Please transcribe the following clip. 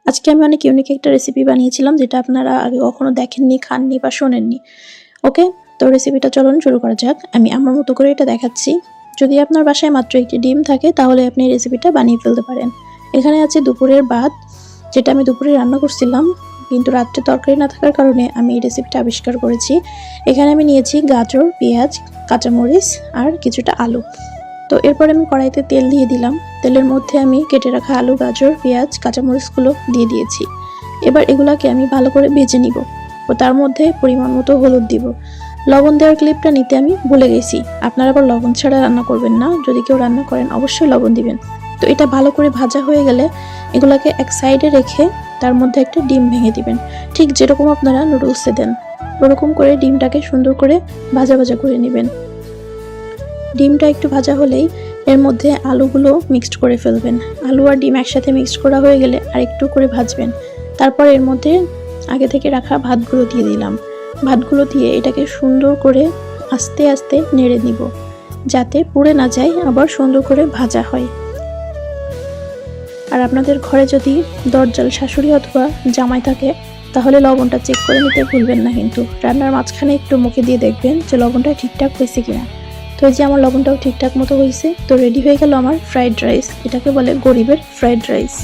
আজকে আমি অনেক ইউনিক একটা রেসিপি বানিয়েছিলাম, যেটা আপনারা আগে কখনো দেখেননি, খাননি বা শোনেননি। ওকে, তো রেসিপিটা চলুন শুরু করা যাক। আমি আমার মতো করে এটা দেখাচ্ছি। যদি আপনার বাসায় মাত্র একটি ডিম থাকে তাহলে আপনি এই রেসিপিটা বানিয়ে ফেলতে পারেন। এখানে আছে দুপুরের ভাত, যেটা আমি দুপুরে রান্না করছিলাম, কিন্তু রাত্রে তরকারি না থাকার কারণে আমি এই রেসিপিটা আবিষ্কার করেছি। এখানে আমি নিয়েছি গাজর, পেঁয়াজ, কাঁচামরিচ আর কিছুটা আলু। তো এরপর আমি কড়াইতে তেল দিয়ে দিলাম। তেলের মধ্যে আমি কেটে রাখা আলু, গাজর, পেঁয়াজ, কাঁচামরিচগুলো দিয়ে দিয়েছি। এবার এগুলাকে আমি ভালো করে ভেজে নিব ও তার মধ্যে পরিমাণ মতো হলুদ দিব। লবণ দেওয়ার ক্লিপটা নিতে আমি ভুলে গেছি। আপনারা আবার লবণ ছাড়া রান্না করবেন না, যদি কেউ রান্না করেন অবশ্যই লবণ দিবেন। তো এটা ভালো করে ভাজা হয়ে গেলে এগুলাকে এক সাইডে রেখে তার মধ্যে একটা ডিম ভেঙে দিবেন, ঠিক যেরকম আপনারা নুডলসে দেন ওরকম করে ডিমটাকে সুন্দর করে ভাজা ভাজা করে নেবেন। ডিমটা একটু ভাজা হলেই এর মধ্যে আলুগুলো মিক্সড করে ফেলবেন। আলু আর ডিম একসাথে মিক্সড করা হয়ে গেলে আর একটু করে ভাজবেন। তারপর এর মধ্যে আগে থেকে রাখা ভাতগুলো দিয়ে দিলাম। ভাতগুলো দিয়ে এটাকে সুন্দর করে আস্তে আস্তে নেড়ে নিব, যাতে পুড়ে না যায়, আবার সুন্দর করে ভাজা হয়। আর আপনাদের ঘরে যদি দরজাল শাশুড়ি অথবা জামাই থাকে তাহলে লবণটা চেক করে নিতে ভুলবেন না, কিন্তু রান্নার মাঝখানে একটু মুখে দিয়ে দেখবেন যে লবণটা ঠিকঠাক হয়েছে কিনা। তো এই যে আমার লবণটাও ঠিকঠাক মতো হয়েছে। তো রেডি হয়ে গেল আমার ফ্রাইড রাইস। এটাকে বলে গরিবের ফ্রাইড রাইস।